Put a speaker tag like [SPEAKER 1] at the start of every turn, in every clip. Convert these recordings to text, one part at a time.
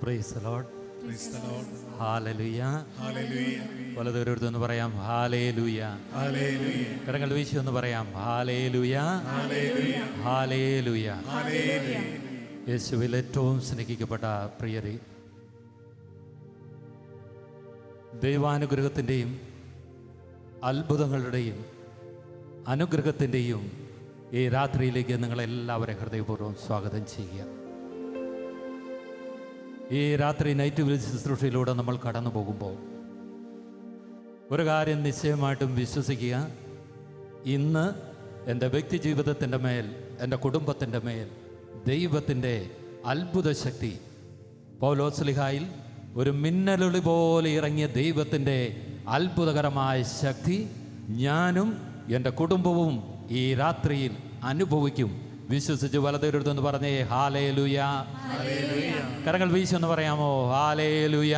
[SPEAKER 1] Praise the Lord.
[SPEAKER 2] Praise the Lord.
[SPEAKER 1] Hallelujah.
[SPEAKER 2] Hallelujah.
[SPEAKER 1] വലതുവരടുത്ത് ഒന്ന് പറയാം hallelujah.
[SPEAKER 2] Hallelujah.
[SPEAKER 1] കരങ്ങൾ വീശി ഒന്ന് പറയാം ഹല്ലേലൂയ.
[SPEAKER 2] Hallelujah.
[SPEAKER 1] ഹല്ലേലൂയ.
[SPEAKER 2] Hallelujah.
[SPEAKER 1] യേശുവിൽ ഏറ്റവും സ്നേഹിക്കപ്പെട്ട പ്രിയരെ, ദൈവാനുഗ്രഹത്തിൻ്റെയും അത്ഭുതങ്ങളുടെയും അനുഗ്രഹത്തിൻ്റെയും ഈ രാത്രിയിലേക്ക് നിങ്ങളെല്ലാവരെയും ഹൃദയപൂർവ്വം സ്വാഗതം ചെയ്യുക. ഈ രാത്രി നൈറ്റ് വിളിച്ച് ശുശ്രൂഷയിലൂടെ നമ്മൾ കടന്നു പോകുമ്പോൾ ഒരു കാര്യം നിശ്ചയമായിട്ടും വിശ്വസിക്കുക, ഇന്ന് എൻ്റെ വ്യക്തി ജീവിതത്തിൻ്റെ മേൽ, എൻ്റെ കുടുംബത്തിൻ്റെ മേൽ ദൈവത്തിൻ്റെ അത്ഭുത ശക്തി, പൗലോസ്ലിഹായിൽ ഒരു മിന്നലൊളി പോലെ ഇറങ്ങിയ ദൈവത്തിൻ്റെ അത്ഭുതകരമായ ശക്തി ഞാനും എൻ്റെ കുടുംബവും ഈ രാത്രിയിൽ അനുഭവിക്കും. വിശ്വസിച്ച് വലതുവരടുത്തെന്ന് പറഞ്ഞേ ഹല്ലേലൂയ. കരങ്ങൾ വീശി ഒന്ന് പറയാമോ ഹല്ലേലൂയ.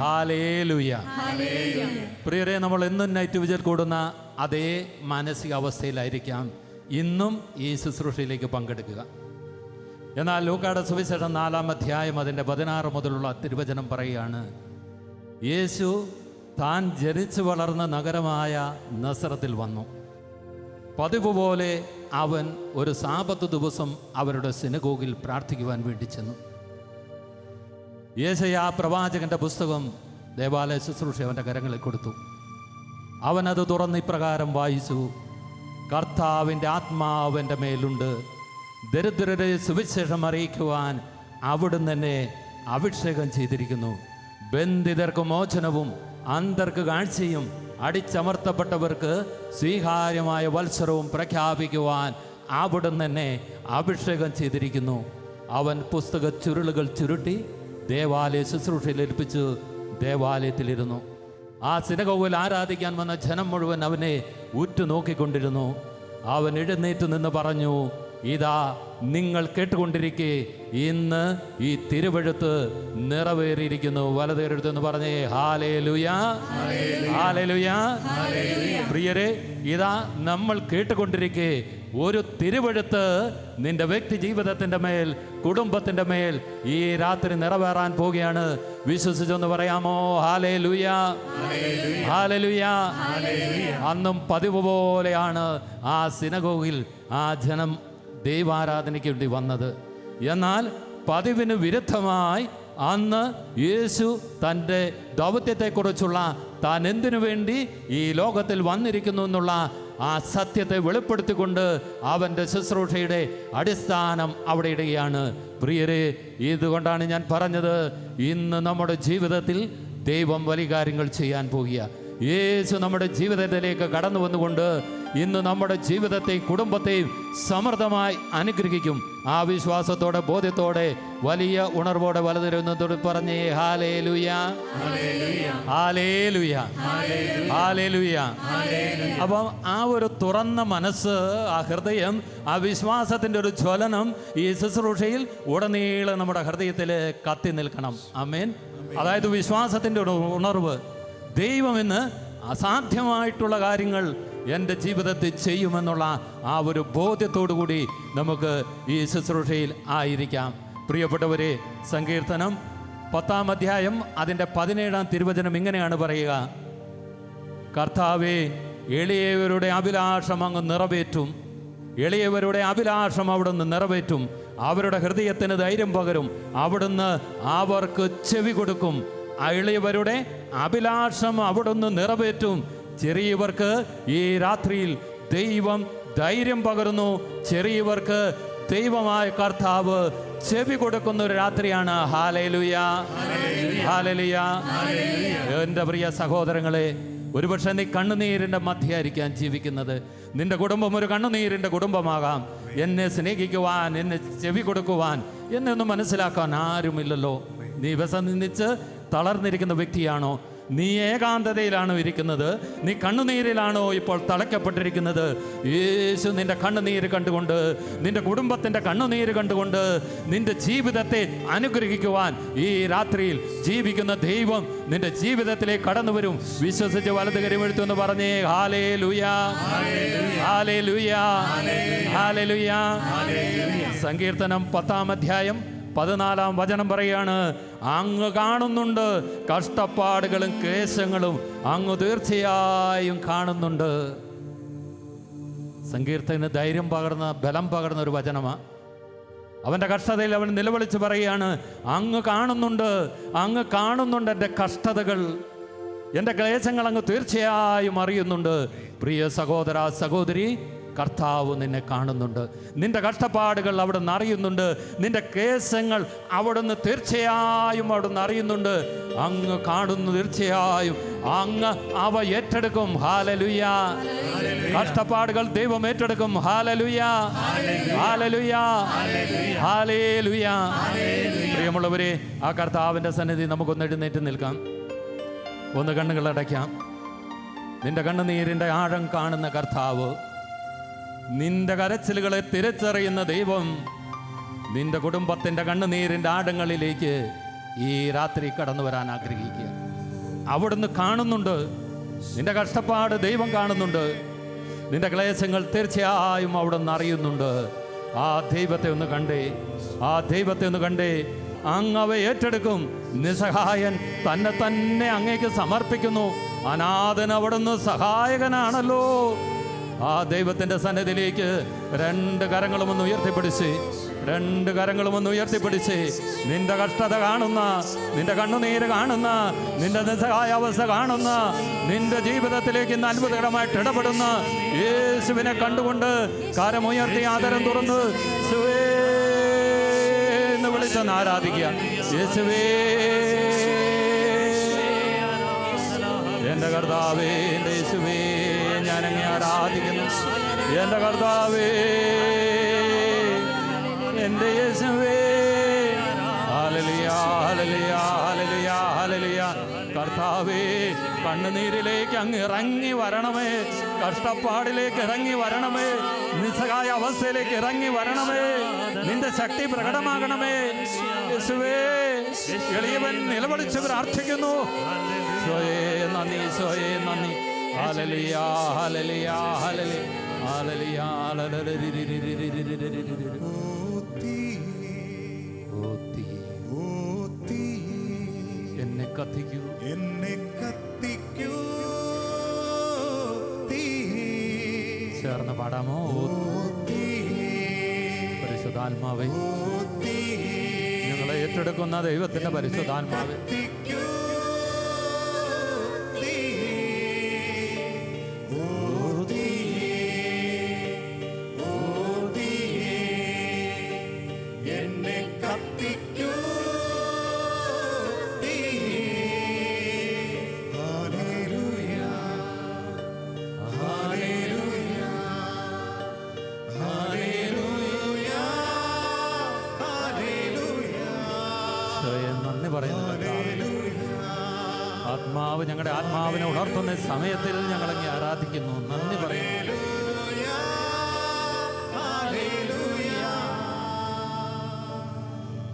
[SPEAKER 1] ഹല്ലേലൂയ. പ്രിയരെ, നമ്മൾ എന്നും നൈറ്റ് വിജിൽ കൂടുന്ന അതേ മാനസികാവസ്ഥയിലായിരിക്കാം ഇന്നും ഈ ശുശ്രൂഷയിലേക്ക് പങ്കെടുക്കുക. എന്നാൽ ലൂക്കായുടെ സുവിശേഷം 4-ാം അധ്യായം അതിൻ്റെ 16 മുതലുള്ള തിരുവചനം പറയുകയാണ്, യേശു താൻ ജനിച്ചു വളർന്ന നഗരമായ നസറത്തിൽ വന്നു. പതിവ് പോലെ അവൻ ഒരു സാബത്ത് ദിവസം അവരുടെ സിനഗോഗിൽ പ്രാർത്ഥിക്കുവാൻ വേണ്ടി ചെന്നു. യെശയ്യാ പ്രവാചകന്റെ പുസ്തകം ദേവാലയ ശുശ്രൂഷ അവൻ്റെ കരങ്ങളിൽ കൊടുത്തു. അവനത് തുറന്ന് ഇപ്രകാരം വായിച്ചു, കർത്താവിൻ്റെ ആത്മാവ് എൻ്റെ മേലുണ്ട്, ദരിദ്രരെ സുവിശേഷം അറിയിക്കുവാൻ അവിടുന്ന് എന്നെ അഭിഷേകം ചെയ്തിരിക്കുന്നു. ബന്ധിതർക്ക് മോചനവും അന്ധർക്ക് കാഴ്ചയും അടിച്ചമർത്തപ്പെട്ടവർക്ക് സ്വീകാര്യമായ വത്സരവും പ്രഖ്യാപിക്കുവാൻ അവിടുന്ന് എന്നെ അഭിഷേകം ചെയ്തിരിക്കുന്നു. അവൻ പുസ്തക ചുരുളുകൾ ചുരുട്ടി ദേവാലയ ശുശ്രൂഷയിൽ ഏൽപ്പിച്ച് ദേവാലയത്തിലിരുന്നു. ആ സിനഗോഗിൽ ആരാധിക്കാൻ വന്ന ജനം മുഴുവൻ അവനെ ഉറ്റുനോക്കിക്കൊണ്ടിരുന്നു. അവൻ എഴുന്നേറ്റ് നിന്ന് പറഞ്ഞു, ഇതാ നിങ്ങൾ കേട്ടുകൊണ്ടിരിക്കെ ഇന്ന് ഈ തിരുവെഴുത്ത് നിറവേറിയിരിക്കുന്നു. വലതുകരെടുത്തെന്ന് പറഞ്ഞേ ഹല്ലേലൂയ. ഹല്ലേലൂയ. പ്രിയരെ, ഇതാ നമ്മൾ കേട്ടുകൊണ്ടിരിക്കെ ഒരു തിരുവെഴുത്ത് നിന്റെ വ്യക്തി ജീവിതത്തിൻ്റെ മേൽ, കുടുംബത്തിൻ്റെ മേൽ ഈ രാത്രി നിറവേറാൻ പോവുകയാണ്. വിശ്വസിച്ചൊന്ന് പറയാമോ ഹല്ലേലൂയ. ഹല്ലേലൂയ. അന്നും പതിവ് പോലെയാണ് ആ സിനഗോഗിൽ ആ ജനം ദൈവാരാധനയ്ക്ക് വേണ്ടി വന്നത്. എന്നാൽ പതിവിന് വിരുദ്ധമായി അന്ന് യേശു തൻ്റെ ദൗത്യത്തെക്കുറിച്ചുള്ള, താൻ എന്തിനു വേണ്ടി ഈ ലോകത്തിൽ വന്നിരിക്കുന്നു എന്നുള്ള ആ സത്യത്തെ വെളിപ്പെടുത്തിക്കൊണ്ട് അവൻ്റെ ശുശ്രൂഷയുടെ അടിസ്ഥാനം അവിടെ ഇടുകയാണ്. പ്രിയരെ, ഇതുകൊണ്ടാണ് ഞാൻ പറഞ്ഞത്, ഇന്ന് നമ്മുടെ ജീവിതത്തിൽ ദൈവം വലിയ കാര്യങ്ങൾ ചെയ്യാൻ പോകുക. യേശു നമ്മുടെ ജീവിതത്തിലേക്ക് കടന്നു വന്നുകൊണ്ട് ഇന്ന് നമ്മുടെ ജീവിതത്തെയും കുടുംബത്തെയും സമൃദ്ധമായി അനുഗ്രഹിക്കും. ആ വിശ്വാസത്തോടെ, ബോധ്യത്തോടെ, വലിയ ഉണർവോടെ വലതുവരത്തോട് പറഞ്ഞേ ഹല്ലേലൂയ. ഹല്ലേലൂയ. ഹല്ലേലൂയ. അപ്പം ആ ഒരു തുറന്ന മനസ്സ്, ആ ഹൃദയം, ആ വിശ്വാസത്തിൻ്റെ ഒരു ജ്വലനം ഈ ശുശ്രൂഷയിൽ ഉടനീളം നമ്മുടെ ഹൃദയത്തിൽ കത്തി നിൽക്കണം. ആമേൻ. അതായത് വിശ്വാസത്തിൻ്റെ ഒരു ഉണർവ്. ദൈവം ഇന്ന് അസാധ്യമായിട്ടുള്ള കാര്യങ്ങൾ എൻ്റെ ജീവിതത്തിൽ ചെയ്യുമെന്നുള്ള ആ ഒരു ബോധ്യത്തോടു കൂടി നമുക്ക് ഈ ശുശ്രൂഷയിൽ ആയിരിക്കാം. പ്രിയപ്പെട്ടവരെ, സങ്കീർത്തനം 10-ാം അധ്യായം അതിൻ്റെ 17-ാം തിരുവചനം ഇങ്ങനെയാണ് പറയുക, കർത്താവേ, എളിയവരുടെ അഭിലാഷം അങ്ങ് നിറവേറ്റും. എളിയവരുടെ അഭിലാഷം അവിടുന്ന് നിറവേറ്റും. അവരുടെ ഹൃദയത്തിന് ധൈര്യം പകരും. അവിടുന്ന് അവർക്ക് ചെവി കൊടുക്കും. എളിയവരുടെ അഭിലാഷം അവിടുന്ന് നിറവേറ്റും. ചെറിയവർക്ക് ഈ രാത്രിയിൽ ദൈവം ധൈര്യം പകരുന്നു. ചെറിയവർക്ക് ദൈവമായ കർത്താവ് ചെവി കൊടുക്കുന്ന ഒരു രാത്രിയാണ്. ഹല്ലേലൂയ. ഹല്ലേലൂയ. എൻ്റെ പ്രിയ സഹോദരങ്ങളെ, ഒരുപക്ഷെ നീ കണ്ണുനീരിൻ്റെ മധ്യയായിരിക്കാൻ ജീവിക്കുന്നത്. നിന്റെ കുടുംബം ഒരു കണ്ണുനീരിൻ്റെ കുടുംബമാകാം. എന്നെ സ്നേഹിക്കുവാൻ, എന്നെ ചെവി കൊടുക്കുവാൻ, എന്നൊന്നും മനസ്സിലാക്കാൻ ആരുമില്ലല്ലോ. നീ വിസന്നിച്ച് തളർന്നിരിക്കുന്ന വ്യക്തിയാണോ? നീ ഏകാന്തതയിലാണോ ഇരിക്കുന്നത്? നീ കണ്ണുനീരിലാണോ ഇപ്പോൾ തളയ്ക്കപ്പെട്ടിരിക്കുന്നത്? യേശു നിന്റെ കണ്ണുനീര് കണ്ടുകൊണ്ട്, നിന്റെ കുടുംബത്തിൻ്റെ കണ്ണുനീര് കണ്ടുകൊണ്ട് നിന്റെ ജീവിതത്തെ അനുഗ്രഹിക്കുവാൻ ഈ രാത്രിയിൽ ജീവിക്കുന്ന ദൈവം നിന്റെ ജീവിതത്തിലേക്ക് കടന്നു വരും. വിശ്വസിച്ച് വലത് കരമെടുത്തെന്ന് പറഞ്ഞേ ഹല്ലേലൂയ. ഹല്ലേലൂയ. ഹല്ലേലൂയ. സങ്കീർത്തനം 10-ാം അധ്യായം 14-ാം വചനം പറയാണ്, അങ്ങ് കാണുന്നുണ്ട്, കഷ്ടപ്പാടുകളും ക്ലേശങ്ങളും അങ്ങ് തീർച്ചയായും കാണുന്നുണ്ട്. സങ്കീർത്തന് ധൈര്യം പകർന്ന, ബലം പകർന്ന ഒരു വചനമാണ്. അവൻ്റെ കഷ്ടതയിൽ അവൻ നിലവിളിച്ച് പറയുകയാണ്, അങ്ങ് കാണുന്നുണ്ട്, അങ്ങ് കാണുന്നുണ്ട് എൻ്റെ കഷ്ടതകൾ, എൻ്റെ ക്ലേശങ്ങൾ അങ്ങ് തീർച്ചയായും അറിയുന്നുണ്ട്. പ്രിയ സഹോദര സഹോദരി, കർത്താവ് നിന്നെ കാണുന്നുണ്ട്. നിന്റെ കഷ്ടപ്പാടുകൾ അവിടുന്ന് അറിയുന്നുണ്ട്. നിന്റെ കേസങ്ങൾ അവിടുന്ന് തീർച്ചയായും അവിടുന്ന് അറിയുന്നുണ്ട്. അങ്ങ് കാണുന്നു, തീർച്ചയായും അങ്ങ് അവ ഏറ്റെടുക്കും. ഹല്ലേലൂയ. കഷ്ടപ്പാടുകൾ ദൈവം ഏറ്റെടുക്കും. Hallelujah, hallelujah, hallelujah. പ്രിയമുള്ളവരെ, ആ കർത്താവിൻ്റെ സന്നിധി നമുക്കൊന്ന് എഴുന്നേറ്റ് നിൽക്കാം. ഒന്ന് കണ്ണുകളടയ്ക്കാം. നിന്റെ കണ്ണുനീരിൻ്റെ ആഴം കാണുന്ന കർത്താവ്, നിന്റെ കരച്ചിലുകളെ തിരിച്ചറിയുന്ന ദൈവം, നിന്റെ കുടുംബത്തിൻ്റെ കണ്ണുനീരിൻ്റെ ആഴങ്ങളിലേക്ക് ഈ രാത്രി കടന്നു വരാൻ ആഗ്രഹിക്കുക. അവിടുന്ന് കാണുന്നുണ്ട്. നിന്റെ കഷ്ടപ്പാട് ദൈവം കാണുന്നുണ്ട്. നിന്റെ ക്ലേശങ്ങൾ തീർച്ചയായും അവിടുന്ന് അറിയുന്നുണ്ട്. ആ ദൈവത്തെ ഒന്ന് കണ്ടേ, ആ ദൈവത്തെ ഒന്ന് കണ്ടേ. അങ്ങ് അവ ഏറ്റെടുക്കും. നിസ്സഹായൻ തന്നെ തന്നെ അങ്ങേക്ക് സമർപ്പിക്കുന്നു. അനാഥൻ അവിടുന്ന് സഹായകനാണല്ലോ. ആ ദൈവത്തിൻ്റെ സന്നിധിയിലേക്ക് രണ്ട് കരങ്ങളും ഒന്ന് ഉയർത്തിപ്പിടിച്ച്, രണ്ട് കരങ്ങളും ഒന്ന് ഉയർത്തിപ്പിടിച്ച്, നിന്റെ കഷ്ടത കാണുന്ന, നിന്റെ കണ്ണുനീര് കാണുന്ന, നിന്റെ നിസ്സഹായ അവസ്ഥ കാണുന്ന, നിന്റെ ജീവിതത്തിലേക്ക് ഇന്ന് അത്ഭുതകരമായിട്ട് ഇടപെടുന്ന യേശുവിനെ കണ്ടുകൊണ്ട് കരമുയർത്തി ആദരം തുറന്ന് യേശുവേ എന്ന് വിളിച്ചൊന്ന് ആരാധിക്കുക. യേശുവേ, എൻ്റെ കർത്താവേ, എൻ്റെ യേശുവേ, ഞാൻ അങ്ങേ ആരാധിക്കുന്നു. എൻ്റെ കർത്താവേ, എൻ്റെ യേശുവേ, ഹല്ലേലൂയ, ഹല്ലേലൂയ, ഹല്ലേലൂയ, ഹല്ലേലൂയ. കർത്താവേ, കണ്ണുനീരിലേക്ക് അങ്ങ് ഇറങ്ങി വരണമേ, കഷ്ടപ്പാടിലേക്ക് ഇറങ്ങി വരണമേ, നിസ്സഹായ അവസ്ഥയിലേക്ക് ഇറങ്ങി വരണമേ, നിന്റെ ശക്തി പ്രകടമാകണമേ. യേശുവേ, എളിയവൻ നിലവിളിച്ച് പ്രാർത്ഥിക്കുന്നു. ഈശോയേ നന്ദി, ഈശോയേ നന്ദി. ഹല്ലേലൂയ, ഹല്ലേലൂയ, ഹല്ലേലൂയ, ഹല്ലേലൂയ, എന്നെ കത്തിക്കൂ,
[SPEAKER 2] എന്നെ കത്തിക്കൂ തീ.
[SPEAKER 1] ചേർന്ന് പാടാമോ? പരിശുദ്ധാത്മാവേ, ഞങ്ങളെ ഏറ്റെടുക്കുന്ന ദൈവത്തിന്റെ പരിശുദ്ധാത്മാവേ, ആത്മാവ് ഞങ്ങളുടെ ആത്മാവിനെ ഉണർത്തുന്ന സമയത്തിൽ ഞങ്ങളങ്ങ് ആരാധിക്കുന്നു. നന്ദി പറയുന്നു.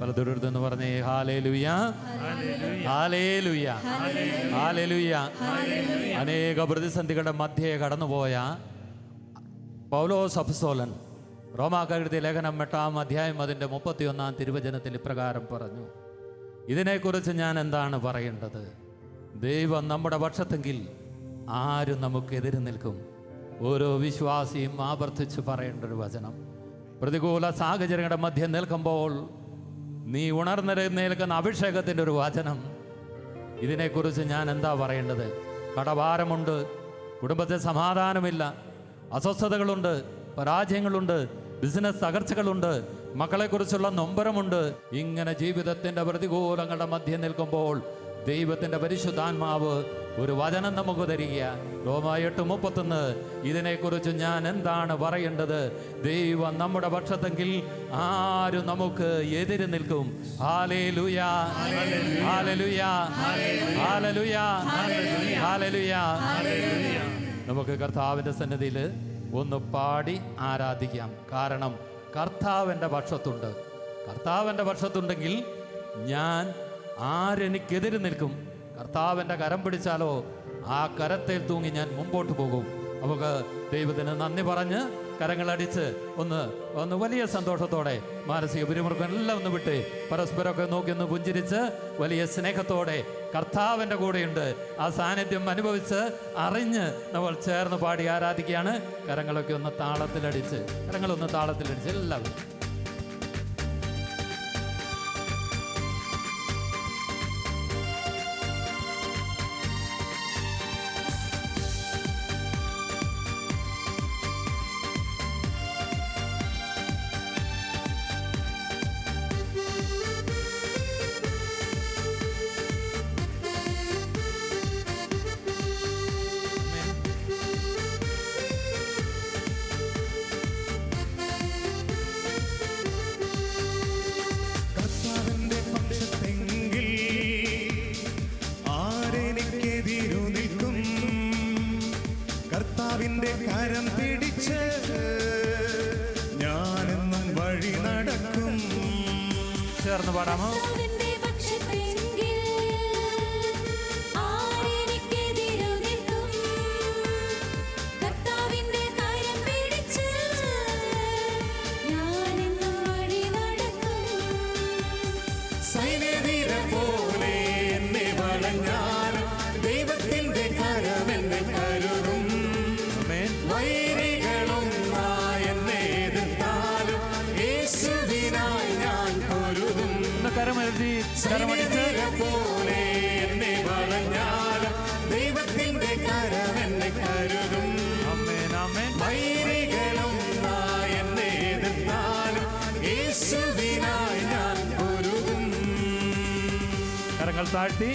[SPEAKER 1] പലതുരുടെന്ന് പറഞ്ഞേ ഹല്ലേലൂയ, ഹല്ലേലൂയ, ഹല്ലേലൂയ. അനേക പ്രതിസന്ധികളുടെ മധ്യേ കടന്നുപോയ പൗലോസ് അപ്പോസ്തലൻ റോമാക്കാരെഴുതിയ ലേഖനം 8-ാം അധ്യായം അതിൻ്റെ 31-ാം തിരുവചനത്തിൽ ഇപ്രകാരം പറഞ്ഞു, ഇതിനെക്കുറിച്ച് ഞാൻ എന്താണ് പറയേണ്ടത്? ദൈവം നമ്മുടെ പക്ഷത്തെങ്കിൽ ആരും നമുക്കെതിരെ നിൽക്കും? ഓരോ വിശ്വാസിയും ആവർത്തിച്ച് പറയേണ്ട ഒരു വചനം. പ്രതികൂല സാഹചര്യങ്ങളുടെ മധ്യം നിൽക്കുമ്പോൾ നീ ഉണർന്നെഴുന്നേൽക്കുന്ന അഭിഷേകത്തിൻ്റെ ഒരു വചനം. ഇതിനെക്കുറിച്ച് ഞാൻ എന്താ പറയേണ്ടത്? കടഭാരമുണ്ട്, കുടുംബത്തിൽ സമാധാനമില്ല, അസ്വസ്ഥതകളുണ്ട്, പരാജയങ്ങളുണ്ട്, ബിസിനസ് തകർച്ചകളുണ്ട്, മക്കളെക്കുറിച്ചുള്ള നൊമ്പരമുണ്ട്. ഇങ്ങനെ ജീവിതത്തിൻ്റെ പ്രതികൂലങ്ങളുടെ മധ്യം നിൽക്കുമ്പോൾ ദൈവത്തിൻ്റെ പരിശുദ്ധാത്മാവ് ഒരു വചനം നമുക്ക് തരിക. റോമ 8:31. ഇതിനെക്കുറിച്ച് ഞാൻ എന്താണ് പറയേണ്ടത്? ദൈവം നമ്മുടെ പക്ഷത്തെങ്കിൽ ആരും നമുക്ക് എതിര് നിൽക്കും? Hallelujah, hallelujah, hallelujah, hallelujah. നമുക്ക് കർത്താവിൻ്റെ സന്നിധിയിൽ ഒന്ന് പാടി ആരാധിക്കാം. കാരണം കർത്താവിൻ്റെ പക്ഷത്തുണ്ട്. കർത്താവിൻ്റെ പക്ഷത്തുണ്ടെങ്കിൽ ഞാൻ ആരെനിക്കെതിരെ നിൽക്കും? കർത്താവിൻ്റെ കരം പിടിച്ചാലോ ആ കരത്തിൽ തൂങ്ങി ഞാൻ മുമ്പോട്ട് പോകും. നമുക്ക് ദൈവത്തിന് നന്ദി പറഞ്ഞ് കരങ്ങളടിച്ച് ഒന്ന് വലിയ സന്തോഷത്തോടെ മാനസിക പിരിമുറുക്കം എല്ലാം ഒന്ന് വിട്ട് പരസ്പരമൊക്കെ നോക്കി ഒന്ന് പുഞ്ചിരിച്ച് വലിയ സ്നേഹത്തോടെ കർത്താവിൻ്റെ കൂടെയുണ്ട് ആ സാന്നിധ്യം അനുഭവിച്ച് അറിഞ്ഞ് നമ്മൾ ചേർന്ന് പാടി ആരാധിക്കുകയാണ്. കരങ്ങളൊക്കെ ഒന്ന് താളത്തിലടിച്ച് എല്ലാവരും.
[SPEAKER 2] കർത്താവിന്റെ കരം പിടിച്ച് ഞാനെന്നും വഴി നടക്കും.
[SPEAKER 1] ചേർന്ന് പാടാമോ?
[SPEAKER 2] പോലെ എന്നെ വളഞ്ഞാലും ദൈവത്തിന്റെ കരം എന്നെ കരുതും. വൈരികളും എന്നെ എതിർത്താലും യേശുവിനായി ഞാൻ പൊരുതും.
[SPEAKER 1] കരങ്ങൾ താഴ്ത്തി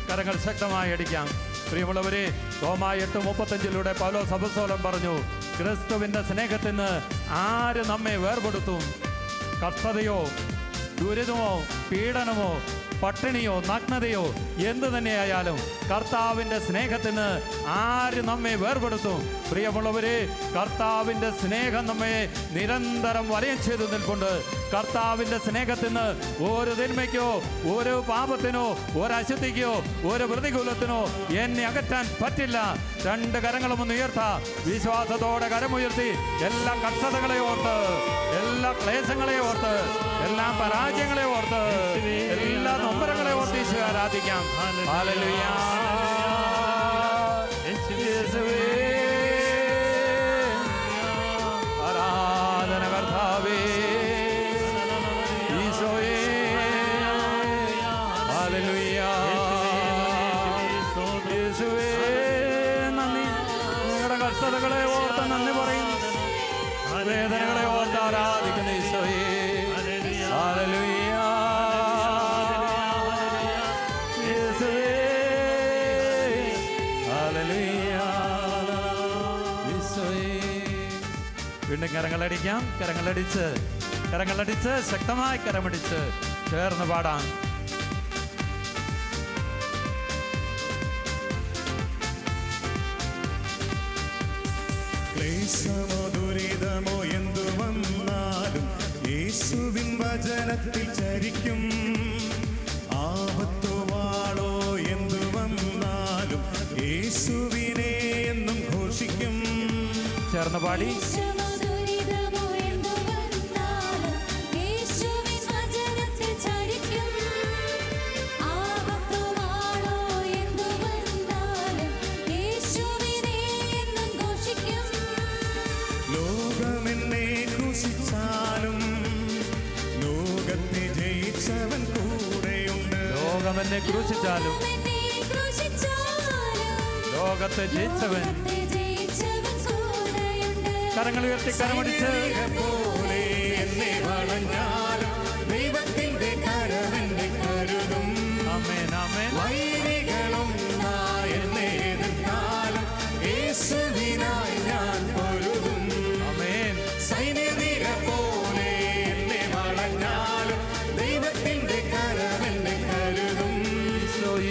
[SPEAKER 1] കരങ്ങൾ ശക്തമായി അടിക്കാം. പ്രിയമുള്ളവരെ, റോമാ 8:35 പൗലോസ് അപ്പോസ്തലൻ പറഞ്ഞു, ക്രിസ്തുവിന്റെ സ്നേഹത്തിന് ആര് നമ്മെ വേർപെടുത്തും? കഷ്ടതയോ ദുരിതമോ പീഡനമോ പട്ടിണിയോ നഗ്നതയോ എന്തു തന്നെയായാലും കർത്താവിൻ്റെ സ്നേഹത്തിന് ആര് നമ്മെ വേർപെടുത്തും? പ്രിയമുള്ളവരെ, കർത്താവിൻ്റെ സ്നേഹം നമ്മെ നിരന്തരം വലയം ചെയ്തു നിൽപ്പുണ്ട്. കർത്താവിൻ്റെ സ്നേഹത്തിന് ഒരു തിന്മയ്ക്കോ ഒരു പാപത്തിനോ ഒരു അശുദ്ധിക്കോ ഒരു പ്രതികൂലത്തിനോ എന്നെ അകറ്റാൻ പറ്റില്ല. രണ്ട് കരങ്ങളും ഒന്ന് ഉയർത്താം. വിശ്വാസത്തോടെ കരമുയർത്തി എല്ലാ കഷ്ടതകളെ ഓർത്ത്, എല്ലാ ക്ലേശങ്ങളെ ഓർത്ത്, എല്ലാ പരാജയങ്ങളെ ഓർത്ത്, എല്ലാ നൊമ്പരങ്ങളെ ഓർത്ത് ഈശോ ആരാധിക്കാം. ഹല്ലേലൂയ. ആരാധന കർത്താവേ, ഈശോയേ. ഹല്ലേലൂയ. യേശുവേ നന്ദി. നിങ്ങളുടെ കഷ്ടതകളെ ഓർത്ത് നന്ദി പറയും, വേദനകളെ ഓർത്ത് ആരാധിക്കുന്ന ഈശോയേ. ഹല്ലേലൂയ. വീണ്ടും കരങ്ങളടിക്കാം. കരങ്ങളടിച്ച് ശക്തമായി കരമടിച്ച് ചേർന്ന് പാടാം.
[SPEAKER 2] ക്ലേശമോ ദുരിതമോ എന്തു വന്നാലും യേശുവിൻ വചനത്തിൽ ചരിക്കും. ആപത്തോ വാളോ എന്തു വന്നാലും യേശുവിനെ എന്നും ഘോഷിക്കും.
[SPEAKER 1] ചേർന്ന് പാടി.
[SPEAKER 2] ലോകമെന്നെ ക്രൂശിച്ചാലും ലോകത്തെ ജയിച്ചവൻ കൂടെയുണ്ട്.
[SPEAKER 1] ലോകമെന്നെ ക്രൂശിച്ചാലും ലോകത്തെ ജയിച്ചവൻ. കരങ്ങൾ ഉയർത്തി കരമടിച്ച്.
[SPEAKER 2] പോലെ എന്നെ വളഞ്ഞാലും ദൈവത്തിന്റെ കരം എന്നെ കരുതും.
[SPEAKER 1] ആമേൻ ആമേൻ.
[SPEAKER 2] വൈരികളും എന്നെ എതിർത്താലും യേശുവിനായി ഞാൻ പൊരുതും.
[SPEAKER 1] ആമേൻ.
[SPEAKER 2] സൈന്യനിര പോലെ എന്നെ വളഞ്ഞാലും ദൈവത്തിന്റെ കരം എന്നെ കരുതും.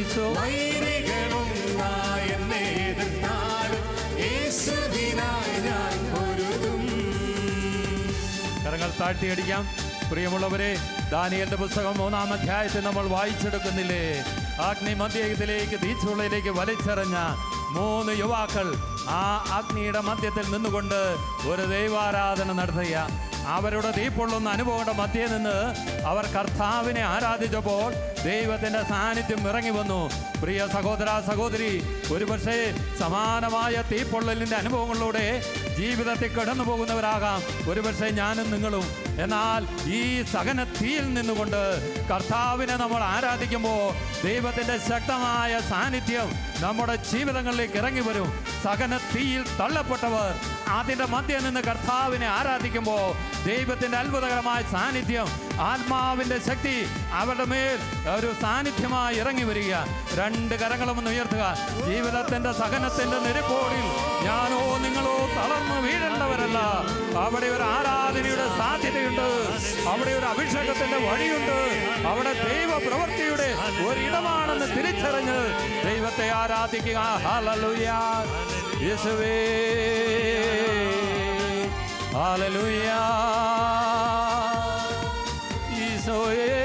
[SPEAKER 1] ഈശോ.
[SPEAKER 2] വൈരികളും എന്നെ എതിർത്താലും യേശുവിനായി ഞാൻ പൊരുതും.
[SPEAKER 1] കരങ്ങൾ താഴ്ത്തിയടിക്കാം. പ്രിയമുള്ളവരെ, ദാനിയേലിന്റെ പുസ്തകം 3-ാം അധ്യായത്തിൽ നമ്മൾ വായിച്ചെടുക്കുന്നില്ലേ? അഗ്നി മധ്യത്തിലേക്ക് തീച്ചുളയിലേക്ക് വലിച്ചെറിഞ്ഞ 3 യുവാക്കൾ ആ അഗ്നിയുടെ മധ്യത്തിൽ നിന്നുകൊണ്ട് ഒരു ദൈവാരാധന നടത്തുക. അവരുടെ തീപ്പൊള്ളുന്ന അനുഭവങ്ങളുടെ മധ്യേ നിന്ന് അവർ കർത്താവിനെ ആരാധിച്ചപ്പോൾ ദൈവത്തിൻ്റെ സാന്നിധ്യം ഇറങ്ങി വന്നു. പ്രിയ സഹോദര സഹോദരി, ഒരുപക്ഷെ സമാനമായ തീപ്പൊള്ളലിൻ്റെ അനുഭവങ്ങളിലൂടെ ജീവിതത്തിൽ കടന്നു പോകുന്നവരാകാം ഒരുപക്ഷെ ഞാനും നിങ്ങളും. എന്നാൽ ഈ സഹന തീയിൽ നിന്നുകൊണ്ട് കർത്താവിനെ നമ്മൾ ആരാധിക്കുമ്പോൾ ദൈവത്തിൻ്റെ ശക്തമായ സാന്നിധ്യം നമ്മുടെ ജീവിതങ്ങളിലേക്ക് ഇറങ്ങി വരും. സഹന തീയിൽ തള്ളപ്പെട്ടവർ അതിൻ്റെ മധ്യേ നിന്ന് കർത്താവിനെ ആരാധിക്കുമ്പോൾ ദൈവത്തിൻ്റെ അത്ഭുതകരമായ സാന്നിധ്യം, ആത്മാവിൻ്റെ ശക്തി അവരുടെ മേൽ ഒരു സാന്നിധ്യമായി ഇറങ്ങി വരിക. 2 കരങ്ങളും ഒന്ന് ഉയർത്തുക. ജീവിതത്തിൻ്റെ സഹനത്തിൻ്റെ നെരുക്കോടിൽ ഞാനോ നിങ്ങളോ തളർന്നു വീഴേണ്ടവരല്ല. അവിടെ ഒരു ആരാധനയുടെ സാധ്യതയുണ്ട്, അവിടെ ഒരു അഭിഷേകത്തിൻ്റെ വഴിയുണ്ട്, അവിടെ ദൈവ പ്രവൃത്തിയുടെ ഒരിടമാണെന്ന് തിരിച്ചറിഞ്ഞ് ദൈവത്തെ ആരാധിക്കുക. ഹല്ലേലൂയ യേശുവേ, ഹല്ലേലൂയ ഈശോയേ,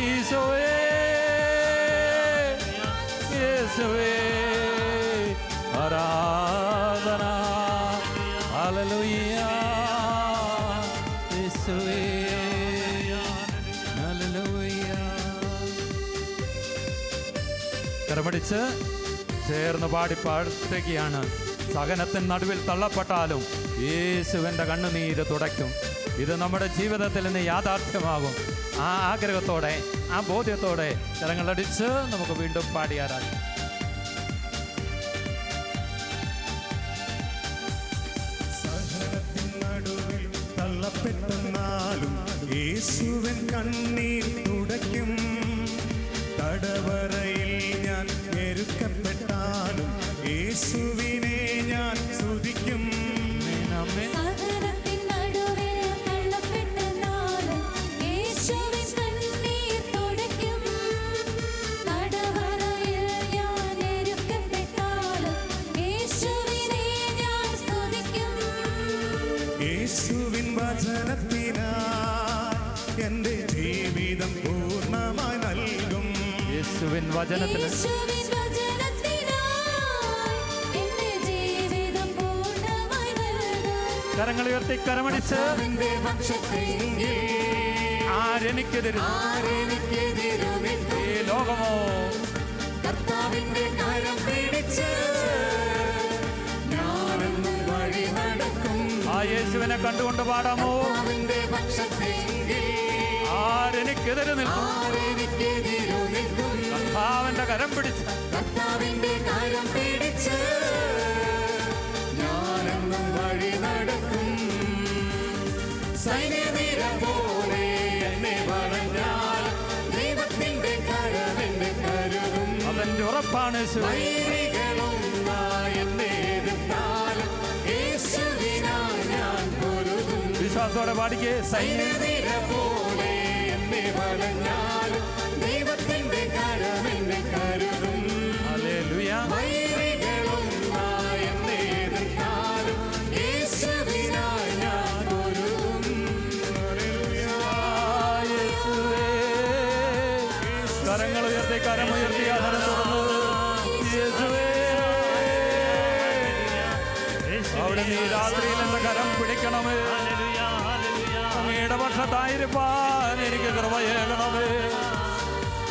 [SPEAKER 1] ഈശോയേ, യേശുവേ ആരാധന. ഹല്ലേലൂയ യേശുവേ, ഹല്ലേലൂയ. കരമടിച്ച് ചേർന്ന് പാടിപ്പാടുകയാണ്. സഹനത്തിൻ നടുവിൽ തള്ളപ്പെട്ടാലും യേശുവിൻ്റെ കണ്ണുനീര് തുടയ്ക്കും. ഇത് നമ്മുടെ ജീവിതത്തിൽ നിന്ന് യാഥാർത്ഥ്യമാകും. ആ ആഗ്രഹത്തോടെ, ആ ബോധ്യത്തോടെ കരങ്ങളടിച്ച് നമുക്ക് വീണ്ടും പാടി ആരാധിക്കാം.
[SPEAKER 2] സഹനത്തിൻ നടുവിൽ തള്ളപ്പെട്ടെന്നാലും യേശുവിൻ കണ്ണീർ തുടയ്ക്കും. തടവറയിൽ ഞാൻ ഞെരുക്കപ്പെട്ടാലും യേശുവിനെ ഞാൻ സ്തുതിക്കും.
[SPEAKER 3] സഹനത്തിൻ നടുവിൽ തള്ളപ്പെട്ടെന്നാലും യേശുവിൻ കണ്ണീർ തുടയ്ക്കും. തടവറയിൽ ഞാൻ ഞെരുക്കപ്പെട്ടാലും യേശുവിനെ ഞാൻ സ്തുതിക്കും.
[SPEAKER 2] യേശുവിൻ വചനത്തിനായി എൻ്റെ ജീവിതം പൂർണ്ണമായി നൽകും.
[SPEAKER 1] യേശുവിൻ വചനത്തിൽ
[SPEAKER 3] യേശുവിൻ വചനത്തിനായി എന്റെ ജീവിതം പൂർണ്ണമായി നൽകും.
[SPEAKER 1] കരങ്ങൾ ഉയർത്തി കരമടിച്ച്
[SPEAKER 2] നിന്റെ പക്ഷത്തെങ്കിൽ
[SPEAKER 1] ആരെനിക്കെതിരെ
[SPEAKER 2] ആരെനിക്കെതിരെ നിൽക്കും?
[SPEAKER 1] ഈ ലോകമോ
[SPEAKER 2] കർത്താവിന്റെ കരം പിടിച്ച് ഞാനെന്നും വഴി നടക്കും.
[SPEAKER 1] ആ യേശുവിനെ കണ്ടുകൊണ്ട് പാടാമോ?
[SPEAKER 2] കർത്താവിന്റെ പക്ഷത്തെങ്കിൽ
[SPEAKER 1] ആരെനിക്കെതിരെ നിൽക്കും?
[SPEAKER 2] ആരെനിക്കെതിരെ നിൽക്കും?
[SPEAKER 1] കർത്താവിന്റെ കരം പിടിച്ച്
[SPEAKER 2] കർത്താവിന്റെ കരം പിടിച്ച് ഞാനെന്നും വഴി നടക്കും. സൈന്യനിര പോലെ എന്നെ വളഞ്ഞാൽ ദൈവത്തിന്റെ കരം എന്നെ കരുതും.
[SPEAKER 1] അതെന്റെ ഉറപ്പാണ് യേശു.
[SPEAKER 2] വൈരികളൊന്നായി എന്നെ എതിർത്താലും യേശുവിനാൽ ഞാൻ പൊരുതും.
[SPEAKER 1] വിശ്വാസത്തോടെ പാടിക്കേ.
[SPEAKER 2] സൈന്യനിര പോലെ എന്നെ വളഞ്ഞാലും ദൈവത്തിന്റെ കരം എന്നെ കരുതും.
[SPEAKER 1] ഹല്ലേലൂയ.
[SPEAKER 2] വൈരികളൊന്നായി എന്നെ എതിർത്താലും യേശുവിനാൽ ഞാൻ പൊരുതും.
[SPEAKER 1] യേശുവേ. കരങ്ങൾ ഉയർത്തി കരമുയർത്തി ആദരം തുറന്ന് യേശുവേ. അവിടെ നീ രാത്രിയിൽ എന്റെ കരം പിടിക്കണമേ. അങ്ങയുടെ പക്ഷത്തായിരിക്കാൻ എനിക്ക് കൃപയേകണമേ.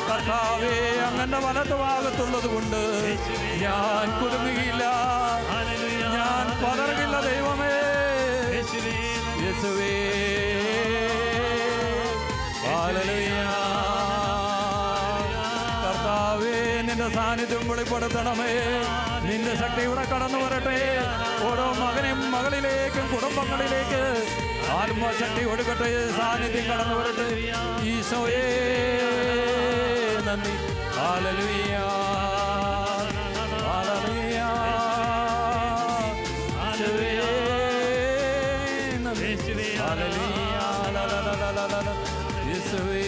[SPEAKER 1] കർത്താവേ, അങ്ങന്റെ വലതുഭാഗത്തുള്ളത് കൊണ്ട് ഞാൻ കുടുങ്ങുകയില്ല, ഞാൻ പതറുകില്ല. ദൈവമേ യേശുവേ, ഹല്ലേലൂയ. കർത്താവേ, നിന്റെ സാന്നിധ്യം വെളിപ്പെടുത്തണമേ. നിന്റെ ശക്തി ഇവിടെ കടന്നു വരട്ടെ. ഓരോ മകനെയും മകളിലേക്കും കുടുംബങ്ങളിലേക്ക് ആത്മശക്തി ഒടുക്കട്ടെ. സാന്നിധ്യം കടന്നു വരട്ടെ. ഈശോയേ നന്ദി. Hallelujah, hallelujah. യേശുവേ നന്ദി. ഹല്ലേലൂയ, ലലലലലല. യേശുവേ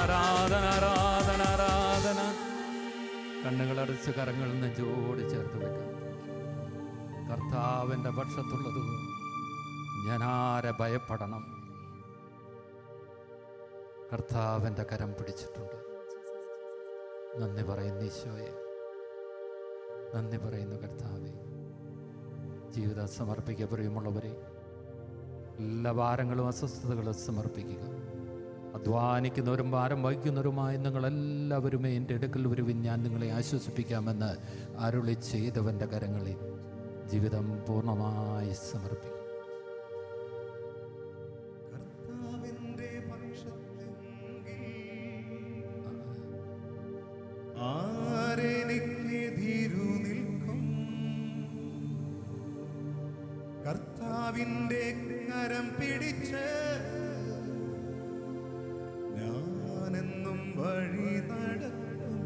[SPEAKER 1] ആരാധന, ആരാധന, ആരാധന. കണ്ണുകളടച്ച് കരങ്ങൾ നെഞ്ചോട് ചേർത്ത് വെക്കാം. കർത്താവിൻ്റെ പക്ഷത്തുള്ളത് ഞാൻ ആരെ ഭയപ്പെടണം? കർത്താവിൻ്റെ കരം പിടിച്ചിട്ടുണ്ട്. നന്ദി പറയുന്നു ഈശോയെ, നന്ദി പറയുന്നു കർത്താവേ. ജീവിതം സമർപ്പിക്കുക. പ്രിയമുള്ളവരെ, എല്ലാ ഭാരങ്ങളും അസ്വസ്ഥതകളും സമർപ്പിക്കുക. അധ്വാനിക്കുന്നവരും ഭാരം വഹിക്കുന്നവരുമായ നിങ്ങളെല്ലാവരുമേ എൻ്റെ അടുക്കൽ വരുവിൻ, ഞാൻ നിങ്ങളെ ആശ്വസിപ്പിക്കാമെന്ന് അരുളി ചെയ്തവൻ്റെ കരങ്ങളിൽ ജീവിതം പൂർണ്ണമായി സമർപ്പിക്കും.
[SPEAKER 2] കർത്താവിന്റെ പക്ഷത്തെങ്കിൽ ആരെനിക്കെതിരു നിൽക്കും? കർത്താവിന്റെ കരം പിടിച്ച് ഞാനെന്നും വഴി നടക്കും.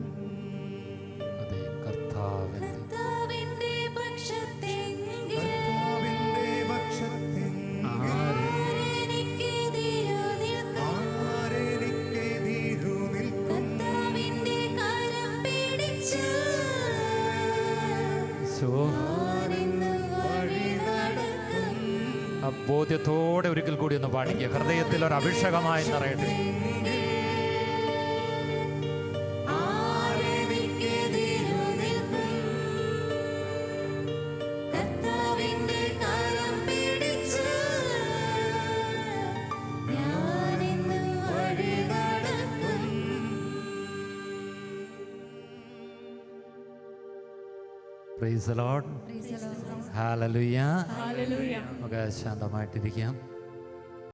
[SPEAKER 1] അതെ, കർത്താവിൻ്റെ
[SPEAKER 3] കർത്താവിന്റെ പക്ഷത്തെങ്കിൽ
[SPEAKER 2] കർത്താവിന്റെ പക്ഷത്തെങ്കിൽ
[SPEAKER 3] ആരെനിക്കെതിരു നിൽക്കും?
[SPEAKER 2] ആരെനിക്കെതിരു നിൽക്കും?
[SPEAKER 3] കർത്താവിന്റെ കരം പിടിച്ച് ഞാനെന്നും വഴി നടക്കും.
[SPEAKER 1] ആ ബോധ്യത്തോടെ ഒരിക്കൽ കൂടി ഒന്ന് പാടിക്കുക. ഹൃദയത്തിൽ ഒരു അഭിഷേകമായി നിറയട്ടെ.
[SPEAKER 3] ആരെനിക്കെതിരു നിൽക്കും? കർത്താവിന്റെ കരം പിടിച്ച് ഞാനെന്നും വഴി നടക്കും.
[SPEAKER 1] Praise the Lord. ഹല്ലേലൂയ. നമുക്ക് ശാന്തമായിട്ടിരിക്കാം.